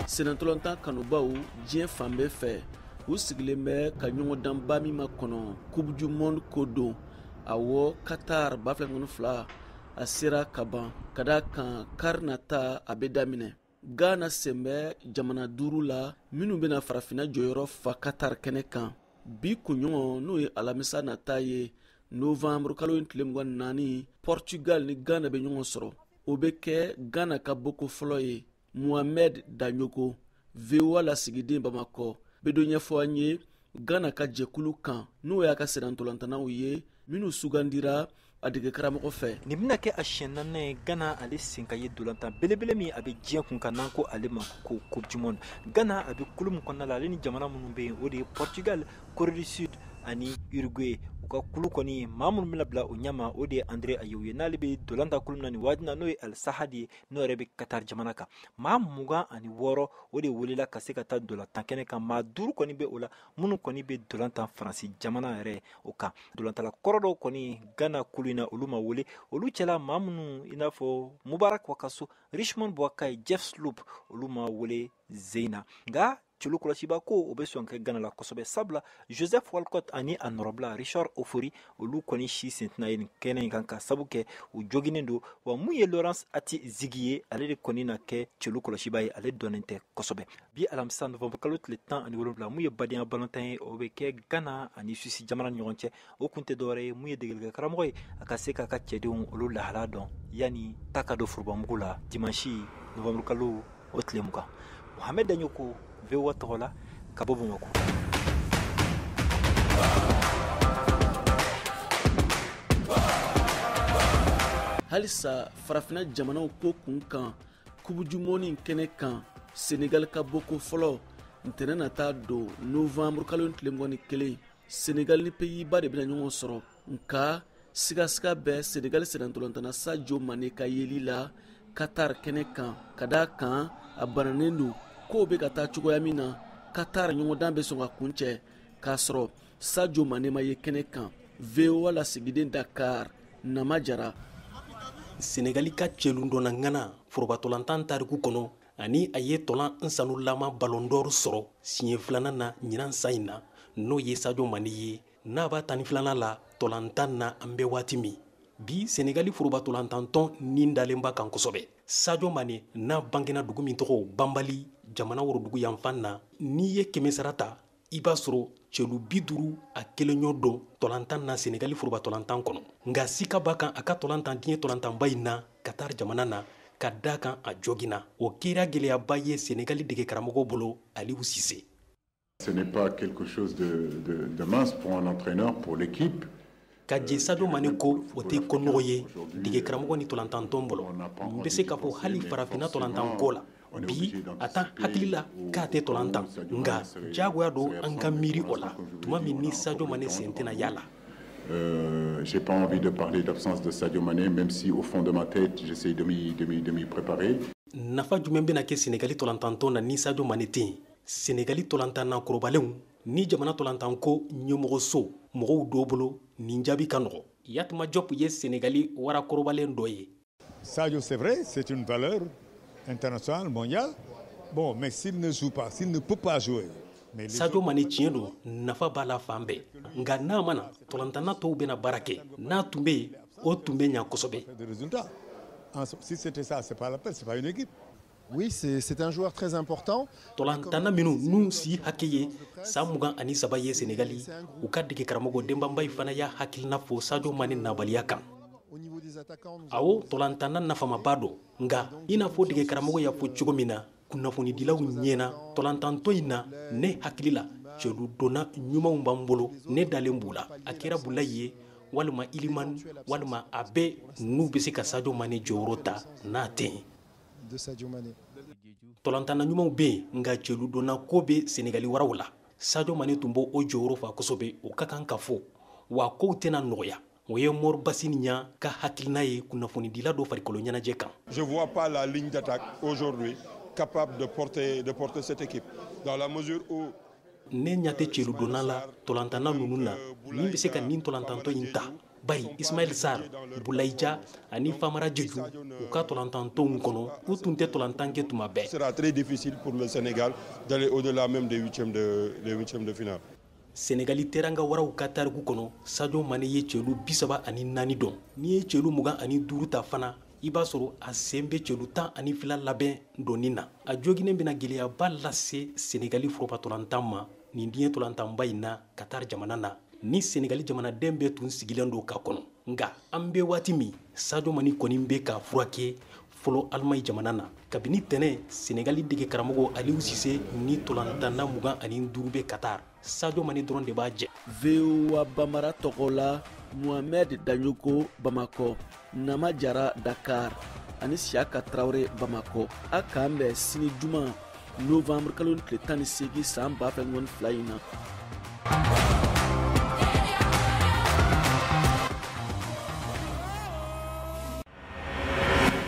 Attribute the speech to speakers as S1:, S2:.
S1: senatolontan kanubaw diɲɛ fan bɛɛ fɛ u sigilen bɛ ka ɲɔgɔndanba min ma kɔnɔ coupe du monde ko don awɔ Qatar 2022 a sera ka ban ka da kan kari nata a bɛ daminɛ. Ghana sen bɛ jamana 5 la minnu bɛna farafina jɔyɔrɔ fa Qatar kɛnɛ kan. Bi kunɲɔgɔn n'o ye alamisa nata ye novembre kalo tile 24 Portugal ni Ghana bɛ ɲɔgɔn sɔrɔ. O bɛ kɛ Ghana ka boko fɔlɔ ye. Mohamed Danyogo, VOA lasigiden Bamakɔ, bɛ dɔ ɲɛfɔ an ye Ghana ka jɛkulu kan n'o y'a ka senatolantanaw ye minnu sugandira a dege karamɔgɔ fɛ.
S2: Nin bɛna kɛ a siɲɛ 4 ye Ghana ale sen ka ye dolantan belebele min a bɛ diɲɛ kun kan n'an ko ale ma ko Coupe du Monde. Ghana a bɛ kulu min kɔnɔna la ale ni jamana minnu bɛ yen o de ye Portugal, Corée du Sud ani Uruguay. U ka kulu kɔni maa minnu bɛna bila o ɲɛma o de ye André Ayew ye n'ale bɛ dolanta kulu na nin waati na n'o ye Al Sadd ye n'o yɛrɛ bɛ Qatar jamana kan. Maa 26 o de welela ka se ka taa dolantan kɛnɛ kan. Maa 5 kɔni bɛ o la minnu kɔni bɛ dolantan Faransi jamana yɛrɛ o kan. Dolantala kɔrɔ dɔw kɔni Ghana kulu in na olu ma wele olu cɛla maa minnu i n'a fɔ Mubarak Wakaso, Richmond Boakai, Jeff Sloop olu ma wele Zeyna. Nka celu kɔlɔsiba ko o bɛ sɔn kɛ Ghana la kosɛbɛ sabula Joseph Walcott ani a nɔrɔbila Richard Ofori olu kɔni si sentina ye nin kɛnɛ in kan ka sabu kɛ u joginen don wa mun ye Laurence Ati Zigi ye ale de kɔni na kɛ celu kɔlɔsiba ye ale dɔnnen tɛ kosɛbɛ. Bi alamisa novembre kalo tile 17 mun ye badenya balontan ye o bɛ kɛ Ghana ani Suisse jamana ni ɲɔgɔn cɛ o kun tɛ dɔwɛrɛ ye mun ye degelikɛ karamɔgɔ ye a ka se k'a ka cɛdenw olu lahala dɔn yanni ta ka don furubamugu la dimanche novembre kalo o tile 20. Mohamed Danyogo VOA tɔgɔ la ka bɔ Bamakɔ.
S1: Halisa farafina jamanaw ko kun kan Coupe du Monde kɛnɛ kan Senegal ka boko fɔlɔ ntɛnɛn nata don novembre kalo tile 21 Senegal ni Pays-Bas de bɛna ɲɔgɔn sɔrɔ nka sigasiga bɛ Senegal senatolantana Sadio Mané ka yeli la Qatar kɛnɛ kan ka da kan a bananen don k'o bɛ ka taa cogoya min na Qatar ɲɔgɔndan bɛ sɔn ka kuncɛ k'a sɔrɔ Sadio Mané ma ye kɛnɛ kan. VOA lasigiden Dakar Nama Jara.
S3: Senegali ka cɛlu dɔnna ŋana forobatɔlantan tariku kɔnɔ ani a ye tɔlan nsanu lama Ballon d'Or sɔrɔ siɲɛ 2nan na ɲinan san in na n'o ye Sadio Mané ye n'a b'a 12nan la tɔlantan na an bɛ waati min. Bi Senegali forobatɔlantantɔn nin dalenba kan kosɛbɛ. Sadio Mané n'a bangena dugu min tɔgɔ Bambali jamana worodugu yanfan na n'i ye 100 sara ta i b'a sɔrɔ cɛlu 50 a kelen ɲɔ don tɔlantan na Senegali forobatɔlantan kɔnɔ. Nka sika b'a kan a ka tɔlantan diɲɛ tɔlantanba in na Qatar jamana na ka da kan a jogina o kɛra gɛlɛyaba ye Senegali dege karamɔgɔ bolo Aliou Cissé.
S4: Ce n'est pas quelque chose de mince pour un entraîneur, pour l'équipe.
S3: Ka je Sadio Mané ko o tɛ ko nɔgɔ ye dege karamɔgɔ ni tɔlantantɔn bolo n bɛ se k'a fɔ hali farafina tɔlantan ko la bi a t'an hakili la k'a tɛ tɔlantan nka jagoya don an ka miiri o la tuma min ni Sadio Mané sen tɛna yala.
S4: J'ai pas envie de parler d'absence de Sadio Mané, même si au fond de ma tête j'essaye de m'y préparer.
S3: Nafa jumɛn bɛna kɛ Senegali tɔlantantɔn na ni Sadio Mané tɛ yen? Senegali tɔlantan na kɔrɔbalenw ni jamana tɔlantan ko ɲɛmɔgɔso mɔgɔw dɔw bolo nin jaabi ka nɔgɔ. Yatuma Diop ye Senegali warakɔrɔbalen dɔ ye.
S5: Sadio, c'est vrai, c'est une valeur internationale, mondiale. Bon, mais s'il ne joue pas, s'il ne peut pas jouer.
S3: Sadio Mané tiɲɛ don nafa b'a la fan bɛɛ nka n'a ma na tɔlantana tɔw bɛna baara kɛ n'a tun bɛ yen o tun bɛ ɲa kosɛbɛ.
S5: Si c'était ça, c'est pas la peine, c'est pas une équipe.
S6: Oui, c'est un joueur très important.
S3: Tɔlantana minnu n'u si hakɛ ye san 23 ye Senegali u ka dege karamɔgɔ Demba fana y'a hakilina fɔ Sadio Mané nabaliya kan. Awɔ tɔlantana nafamaba don nka i n'a fɔ dege karamɔgɔ y'a fɔ cogo min na kunnafonidilaw ɲɛna tɔlantantɔ in na ne hakili la cɛlu donna ɲumanw b'an bolo ne dalen b'u la a kɛra Bulayi ye walima Iliman walima a bɛɛ n'u bɛ se ka Sadio Mané jɔyɔrɔ ta n'a tɛ yen. Tɔlantana ɲumanw bɛ yen nka cɛlu donna ko bɛ Senegali waraw la Sadio Mané tun b'o jɔyɔrɔ fa kosɛbɛ o ka kan ka fɔ wa kow tɛna nɔgɔya. O ye Mor Bassine Nia ka hakilina ye kunnafonidila dɔ farikolo ɲɛnajɛ kan.
S7: Je vois pas la ligne d'attaque aujourd'hui capable de porter cette équipe dans la mesure où
S3: ne ɲa tɛ cɛlu donna la tɔlantana ninnu na min bɛ se ka nin tɔlantantɔ in ta bari Ismaël Sarr Boulaye Dia ani Famara Diédhiou u ka tolantan tɔnw kɔnɔ u tun tɛ tolantan kɛ tuma bɛɛ.
S7: Ce sera très difficile pour le Sénégal d'aller au-delà même des huitièmes de finale.
S3: Sénégali teranga waraw ka tariku kɔnɔ Sadio Mané ye cɛlu 34 dɔn. N'i ye cɛlu 25 ta fana i b'a sɔrɔ a sen bɛ cɛlu 12 labɛn dɔnni na. A joginen bɛna gɛlɛyaba lase Sénégali forobatɔlantan ma nin diɲɛ tolantanba in na Qatar jamana na. Ni Sénégali jamanaden bɛɛ tun sigilen don ka kɔnɔ. Nka an bɛ waati min Sadio Mané kɔni bɛ ka furakɛ fɔlɔ Allemagne jamana na. Kabini tɛnɛ Sénégali dege karamɔgɔ Aliou Cissé ni tolantanna 25 bɛ Qatar. Sadio Mané dɔrɔn de b'a jɛ.
S1: VOA Bambara tɔgɔ la Mohamed Danyoko Bamako, Nama Jara Dakar ani Siaka Traoré Bamako. A k'an bɛn sini juma Novembre kalo tile 18 san 2022 in na.